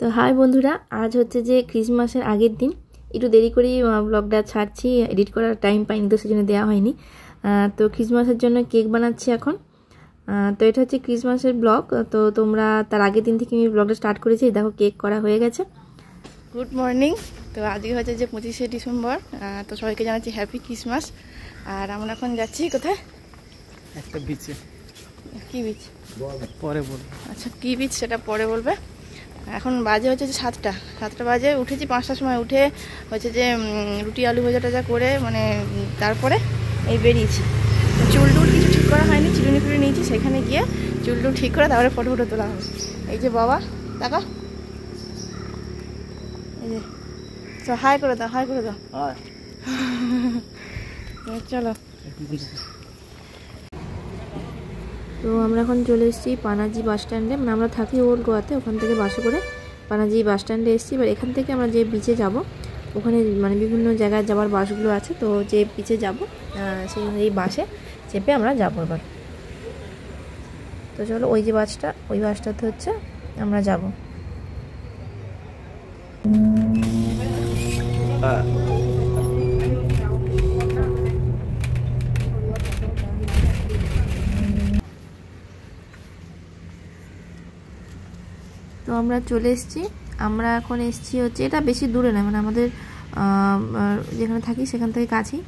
তো হাই বন্ধুরা, আজ হচ্ছে যে ক্রিসমাসের আগের দিন। একটু দেরি করেই ব্লগটা ছাড়ছি, এডিট করার টাইম পাইনি তো সেজন্য দেওয়া হয়নি। তো ক্রিসমাসের জন্য কেক বানাচ্ছি এখন। তো এটা হচ্ছে ক্রিসমাসের ব্লগ। তো তোমরা তার আগের দিন থেকে আমি ব্লগটা স্টার্ট করেছি। দেখো কেক করা হয়ে গেছে। Good morning. তো আজকে হচ্ছে যে 25শে ডিসেম্বর। তো সবাইকে জানাচ্ছি হ্যাপি ক্রিসমাস। আর আমরা এখন যাচ্ছি কোথায়? একটা বিচে। কি বিচ পরে বলবো। আচ্ছা, কি বিচ সেটা পরে বলবে। এখন বাজে হচ্ছে যে 7টা বাজে। উঠেছি 5টার সময়, উঠে হচ্ছে যে রুটি আলু ভাজা টাজা করে মানে তারপরে এই বেরিয়েছি। চুল টুল কিছু ঠিক করা হয়নি, চিরুনি ফিরুনি নিয়েছি, সেখানে গিয়ে চুল টুল ঠিক করে তারপরে ফটো ফটো তোলা হবে। এই যে বাবা, টাকা এই যে তো হাই করে দাও, হাই করে দাও। চলো। তো আমরা এখন চলে এসেছি পানাজি বাস স্ট্যান্ডে। মানে আমরা থাকি ওল্ড গোয়াতে, ওখান থেকে বাসে করে পানাজি বাস স্ট্যান্ডে এসেছি। এবার এখান থেকে আমরা যে বিচে যাব, ওখানে মানে বিভিন্ন জায়গায় যাওয়ার বাসগুলো আছে। তো যে বিচে যাব সেই এই বাসে চেপে আমরা যাবো এবার। তো চলো, ওই যে বাসটা, ওই বাসটাতে হচ্ছে আমরা যাব। তো আমরা চলে এসেছি। আমরা এখন এসেছি হচ্ছে, এটা বেশি দূরে নয়, মানে আমাদের যেখানে থাকি সেখান থেকে কাছেই,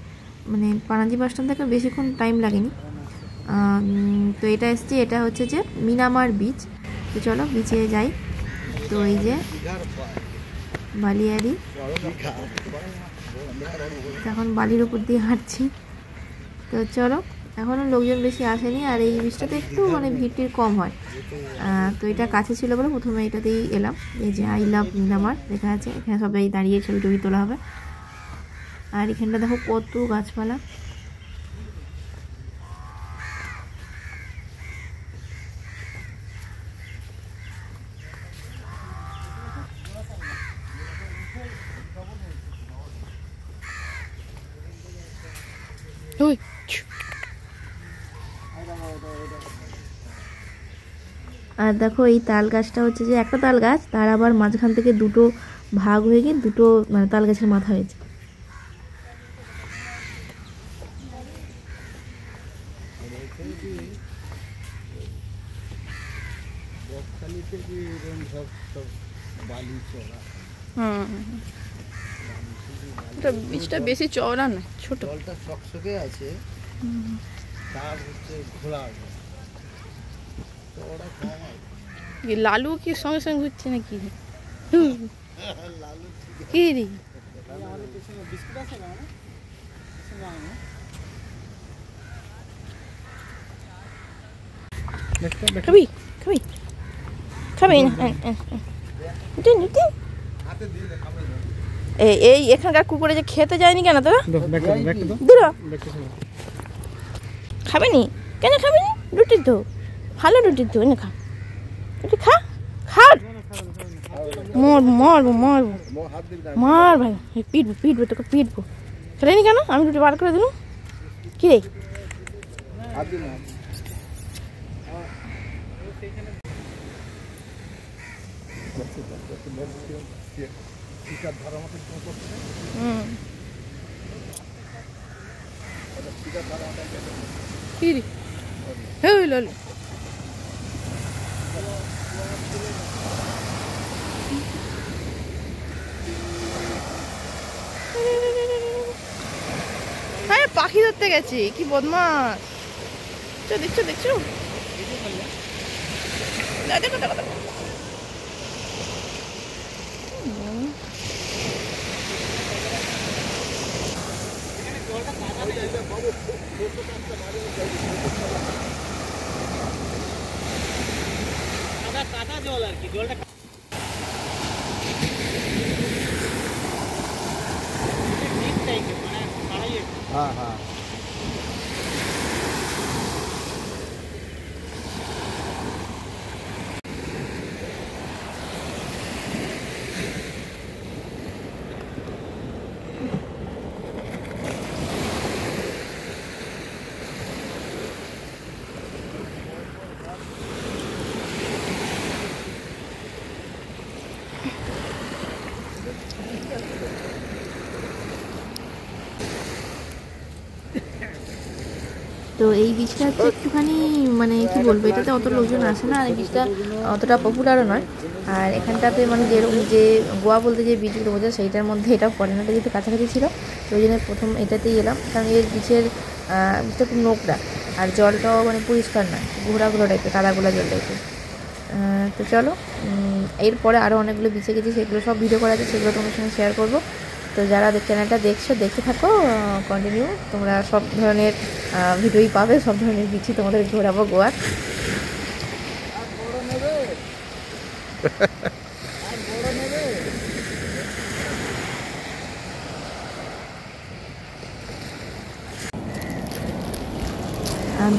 মানে পানাজি বাস স্ট্যান্ড থেকে বেশিক্ষণ টাইম লাগেনি। তো এটা এসেছি, এটা হচ্ছে যে মিনামার বিচ। তো চলো বিচে যাই। তো এই যে বালিয়ারি, এখন বালির উপর দিয়ে হাঁটছি। তো চলো, এখনও লোকজন বেশি আসেনি, আর এই বিচটাতে একটু মানে ভিড় কম হয়। তো এটা কাছে ছিল বলে প্রথমে এটাতেই এলাম। এই যে আই লাভ মিনামার লেখা আছে, এখানে সবাই দাঁড়িয়ে ছবি টবি তোলা হবে। আর এখানটা দেখো কত গাছপালা। আর দেখো এই তাল গাছটা হচ্ছে যে একটা তাল গাছ, তার আবার মাঝখান থেকে দুটো ভাগ হয়ে গিয়ে দুটো মানে তাল গাছের মাথা হয়েছে। বীজটা বেশি চওড়া না, ছোট। জলটা চকচকে আছে, তার হচ্ছে ঘোলা আছে, চওড়া কম আছে। লালু কি সঙ্গে সঙ্গে ঘুরছে নাকি? কি রে, খাবি খাবি খাবি? এই এখানকার কুকুরে যে খেতে যায়নি কেন তোরা? খাবে নি কেন? খাবি নি? রুটি তো ভালো, রুটি তো এনে খা, রুটি খা খা। মরবো মরবো মরবো, মার ভাই, পিটবো পিটবো, তোকে পিটবো। খেলেনি কেন? আমি রুটি বার করে দিলাম। কি রে? কি রে? হ্যাঁ লালু, হ্যাঁ পাখি ধরতে গেছি, কি বদমাস। দেখছো দেখছো, কাদা জল আর কি, জলটা হ্যাঁ হ্যাঁ। তো এই বীজটা হচ্ছে একটুখানি মানে কি বলবো, এটাতে অত লোকজন আসে না, আর এই বীজটা অতটা পপুলারও নয়। আর এখানটাতে মানে যেরকম যে গোয়া বলতে যে বীজগুলো বোঝা সেইটার মধ্যে এটাও পড়ে না, এটা যেহেতু কাছাকাছি ছিল তো ওই জন্য প্রথম এটাতেই এলাম। কারণ এর বীজটা খুব নোংরা, আর জলটাও মানে পরিষ্কার নয়, ঘোলা ঘোলা টাইপের, কাদা গোলা জল টাইপের। তো চলো, এরপরে আরও অনেকগুলো বিচে গেছি, সেগুলো সব ভিডিও করা আছে, সেগুলো তোমার সঙ্গে শেয়ার করবো। তো যারা চ্যানেলটা দেখছো দেখতে থাকো কন্টিনিউ, তোমরা সব ধরনের ভিডিওই পাবে, সব ধরনের বিচি তোমাদের ঘোরাবো গোয়ার।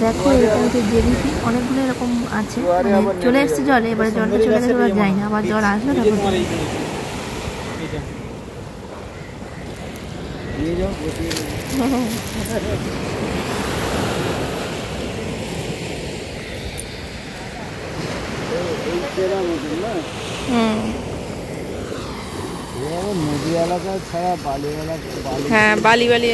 দেখো এটা হচ্ছে জেলিপি, অনেকগুলো এরকম আছে, মানে চলে এসছে জলে, এবারে জলটা চলে গেছে, এবার যায় না, আবার জল আসবে তারপর নদী এলাকা ছাড়া বালি এলাকা, হ্যাঁ বালি বালি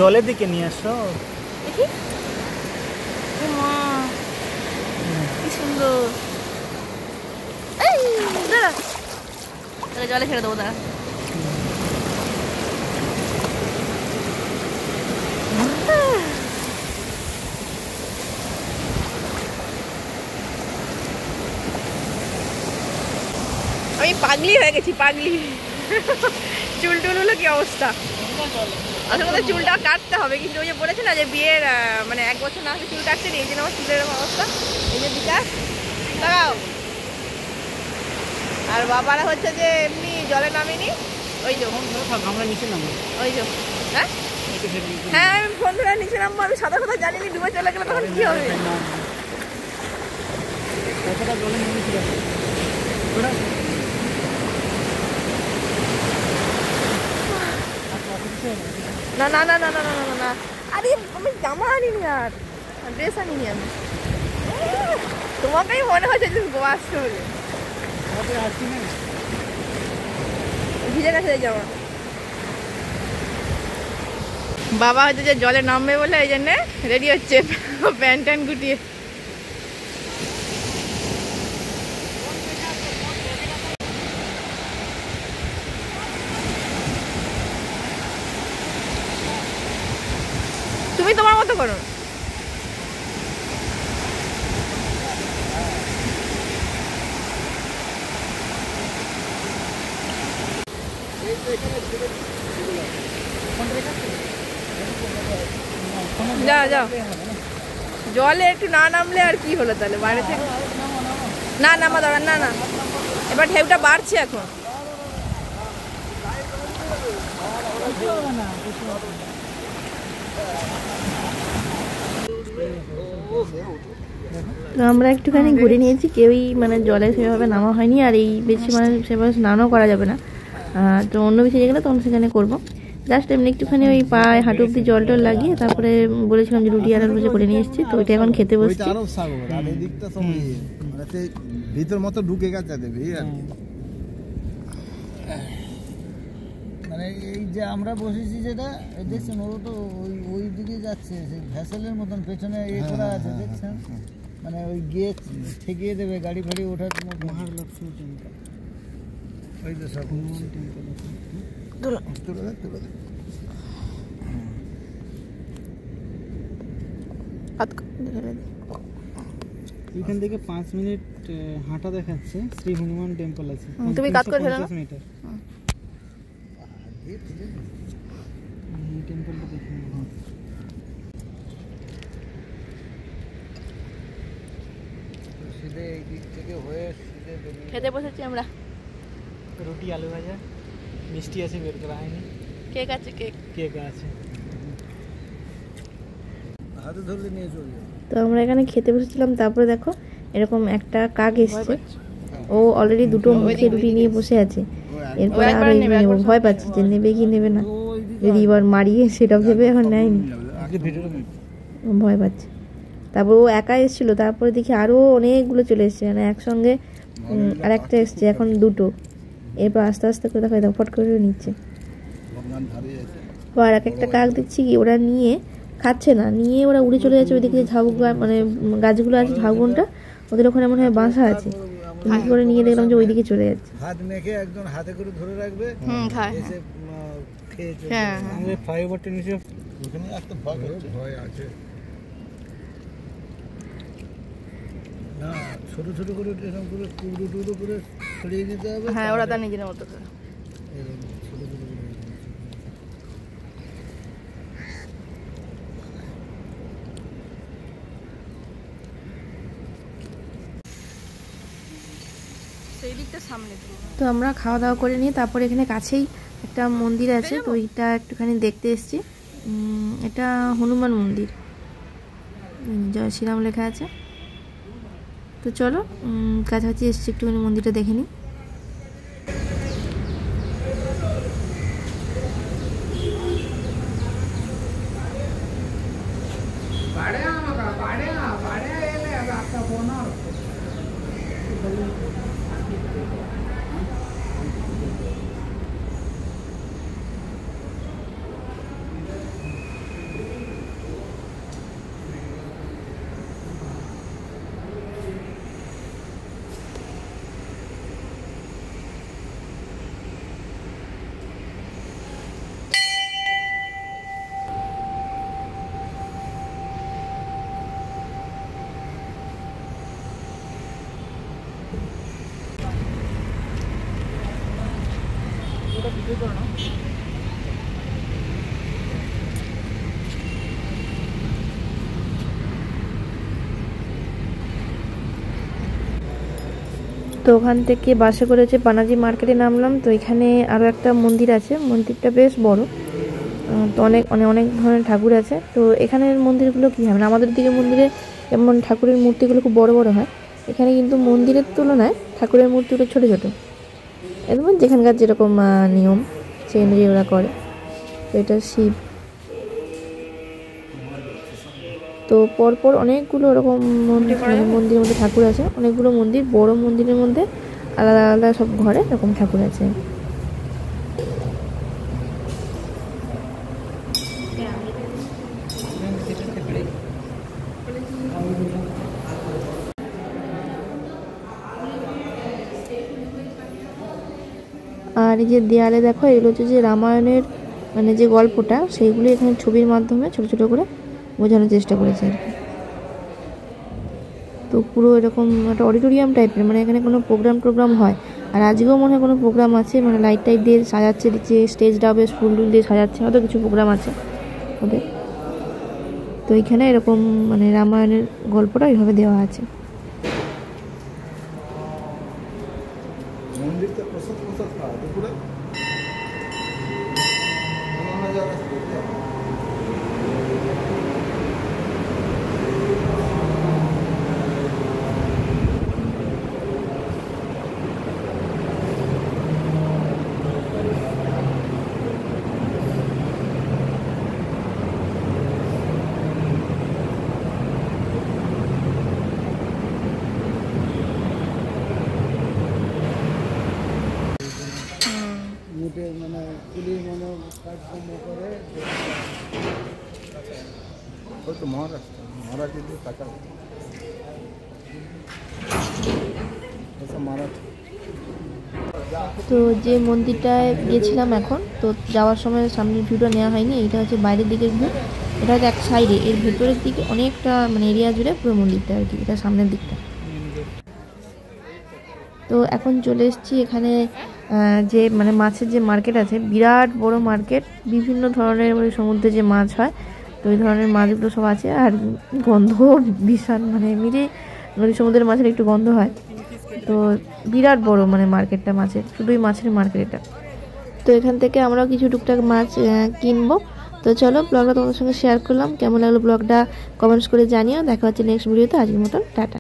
জলের দিকে নিয়ে আসো। দেখি কি সুন্দর, জলে ছেড়ে দেবো তারা। আমি পাগলি হয়ে গেছি, পাগলি। চুল টুল হলো কি অবস্থা, আসলে চুলটা কাটতে হবে, কিন্তু ওই যে বলেছে না যে বিয়ের মানে 1 বছর না হলে চুল কাটতে নেই, এই জন্য আমার চুলের অবস্থা। এই যে বিকাশ লাগাও, আর বাবারা হচ্ছে যে এমনি জলে নামিনি, ওই যে আমরা নিচে নামবো, ওই যে হ্যাঁ হ্যাঁ আমি ফোন ধরে নিচে নামবো, আমি সাদা কথা জানিনি, ডুবে চলে গেলে তখন কি হবে। না না না না না না না না, আরে আমি জামা আনিনি আর। ড্রেস আনিনি আমি, তোমাকেই মনে হচ্ছে যে গোয়া আসছে বলে। ভিজে গেছে জামা। বাবা হচ্ছে যে জলে নামবে বলে এই জন্যে রেডি হচ্ছে প্যান্ট ট্যান্ট গুটিয়ে। তুমি তোমার মতো করো। যাও যাও, জলে একটু না নামলে আর কি হলো তাহলে বাইরে থেকে। না নামা দরকার না, না এবার ঢেউটা বাড়ছে এখন। তো আমরা একটুখানি ঘুরে নিয়েছি, কেউই মানে জলে সেভাবে নামা হয়নি, আর এই বেশি মানে সেভাবে স্নানও করা যাবে না। তো অন্য বেশি গেলে তখন সেখানে করবো। জাস্ট এমনি একটুখানি ওই পায়ে হাঁটু অব্দি জল টল লাগিয়ে তারপরে বলেছিলাম যে রুটি আর আলু ভাজা করে নিয়ে এসেছি, তো ওইটা এখন খেতে বসছি। ভিতর মতো ঢুকে গেছে মানে এই যে আমরা বসেছি যেটা দেখছেন, ও তো ওই দিকে যাচ্ছে, সেই ভ্যাসেলের মতন পেছনে এ করা আছে দেখছেন, মানে ওই গিয়ে ঠেকিয়ে দেবে গাড়ি ফাড়ি ওঠার মতো। মহালক্ষ্মী টেম্পল, ওই যে সব হনুমান টেম্পল এখান থেকে 5 মিনিট হাঁটা দেখাচ্ছে। শ্রী হনুমান টেম্পল আছে, তুমি কাজ করে ফেলো না মিটার। টেম্পলটা দেখুন, সিধে এই দিক থেকে হয়ে সিধে খেতে বসেছি আমরা। রুটি আলু ভাজা, মিষ্টি আছে বের করা হয়নি, কেক আছে, কেক আছে, হাতে ধরলে নিয়ে চলে যাবে। তো আমরা এখানে খেতে বসেছিলাম, তারপরে দেখো এরকম একটা কাক এসছে, ও অলরেডি দুটো মুখে রুটি নিয়ে বসে আছে। এরপর আরো নেবো, ভয় পাচ্ছে যে নেবে কি নেবে না, যদি এবার মারিয়ে সেটা ভেবে এখন নেয়নি, ভয় পাচ্ছে। তারপর ও একা এসেছিল, তারপরে দেখি আরো অনেকগুলো চলে এসছে, মানে একসঙ্গে আর একটা এসছে, এখন দুটো। এরপর আস্তে আস্তে করে দেখো ফট করে নিচ্ছে। আর একটা কাক দেখছি কি ওরা নিয়ে খাচ্ছে না, নিয়ে ওরা উড়ে চলে যাচ্ছে ওইদিকে, ঝাউ মানে গাছগুলো আছে, ঝাউবনটা ওদের ওখানে মনে হয় বাসা আছে, করে নিয়ে দেখলাম যে ওইদিকে চলে যাচ্ছে। হাত মেখে একজন হাতে করে ধরে রাখবে, এসে খেয়ে চলে হ্যাঁ আমাদের ফ্লাইওভারটা নিচে, ওখানে একটা ভয় আছে না, ছোট ছোট করে এরকম করে টুকরো টুকরো করে ছড়িয়ে দিতে হবে। হ্যাঁ, ওরা তার নিজের মতো করে এরকম ছোট ছোট করে। তো আমরা খাওয়া দাওয়া করে নিয়ে তারপর এখানে কাছেই একটা মন্দির আছে, তো এটা একটুখানি দেখতে এসেছি। এটা হনুমান মন্দির, জয় শ্রীরাম লেখা আছে। তো চলো কাছাকাছি এসেছি, একটুখানি মন্দিরটা দেখে নিই। তো ওখান থেকে বাসে করে হচ্ছে পানাজি মার্কেটে নামলাম। তো এখানে আরও একটা মন্দির আছে, মন্দিরটা বেশ বড়, তো অনেক অনেক অনেক ধরনের ঠাকুর আছে। তো এখানের মন্দিরগুলো কী হয়, মানে আমাদের দিকে মন্দিরে যেমন ঠাকুরের মূর্তিগুলো খুব বড় বড় হয়, এখানে কিন্তু মন্দিরের তুলনায় ঠাকুরের মূর্তিগুলো ছোটো ছোটো, একদম যেখানকার যেরকম নিয়ম সেই অনুযায়ী ওরা করে। তো এটা শিব। তো তো পরপর অনেকগুলো এরকম মন্দিরের মধ্যে ঠাকুর আছে, অনেকগুলো মন্দির, বড় মন্দিরের মধ্যে আলাদা আলাদা সব ঘরে এরকম ঠাকুর আছে। আর এই যে দেয়ালে দেখো, এগুলো হচ্ছে যে রামায়ণের মানে যে গল্পটা, সেইগুলো এখানে ছবির মাধ্যমে ছোট ছোট করে বোঝানোর চেষ্টা করেছে আর কি। তো পুরো এরকম একটা অডিটোরিয়াম টাইপের, মানে এখানে কোনো প্রোগ্রাম হয়। আর আজকেও মনে হয় কোনো প্রোগ্রাম আছে, মানে লাইট টাইট দিয়ে সাজাচ্ছে, দিচ্ছে স্টেজটা বেশ ফুল টুল দিয়ে সাজাচ্ছে, হয়তো কিছু প্রোগ্রাম আছে ওদের। তো এখানে এরকম মানে রামায়ণের গল্পটা এইভাবে দেওয়া আছে। মানে পুলিশ মানে কাজকর্ম করে তো মহারাষ্ট্র টাকা তো যে মন্দিরটায় গেছিলাম এখন, তো যাওয়ার সময় সামনের ভিউটা নেওয়া হয়নি, এটা হচ্ছে বাইরের দিকের ভিউ। এটা হচ্ছে এক সাইডে, এর ভেতরের দিকে অনেকটা মানে এরিয়া জুড়ে পুরো মন্দিরটা আর কি, এটা সামনের দিকটা। তো এখন চলে এসেছি এখানে যে মানে মাছের যে মার্কেট আছে, বিরাট বড় মার্কেট, বিভিন্ন ধরনের মানে সমুদ্রে যে মাছ হয়, তো ওই ধরনের মাছগুলো সব আছে। আর গন্ধ ভীষণ, মানে এমনিতেই নদী সমুদ্রের মাছের একটু গন্ধ হয়। তো বিরাট বড় মানে মার্কেটটা মাছের, শুধুই মাছের মার্কেট এটা। তো এখান থেকে আমরাও কিছু টুকটাক মাছ কিনবো। তো চলো, ব্লগটা তোমাদের সঙ্গে শেয়ার করলাম, কেমন লাগলো ব্লগটা কমেন্টস করে জানিও। দেখা হচ্ছে নেক্সট ভিডিওতে, আজকের মতন টাটা।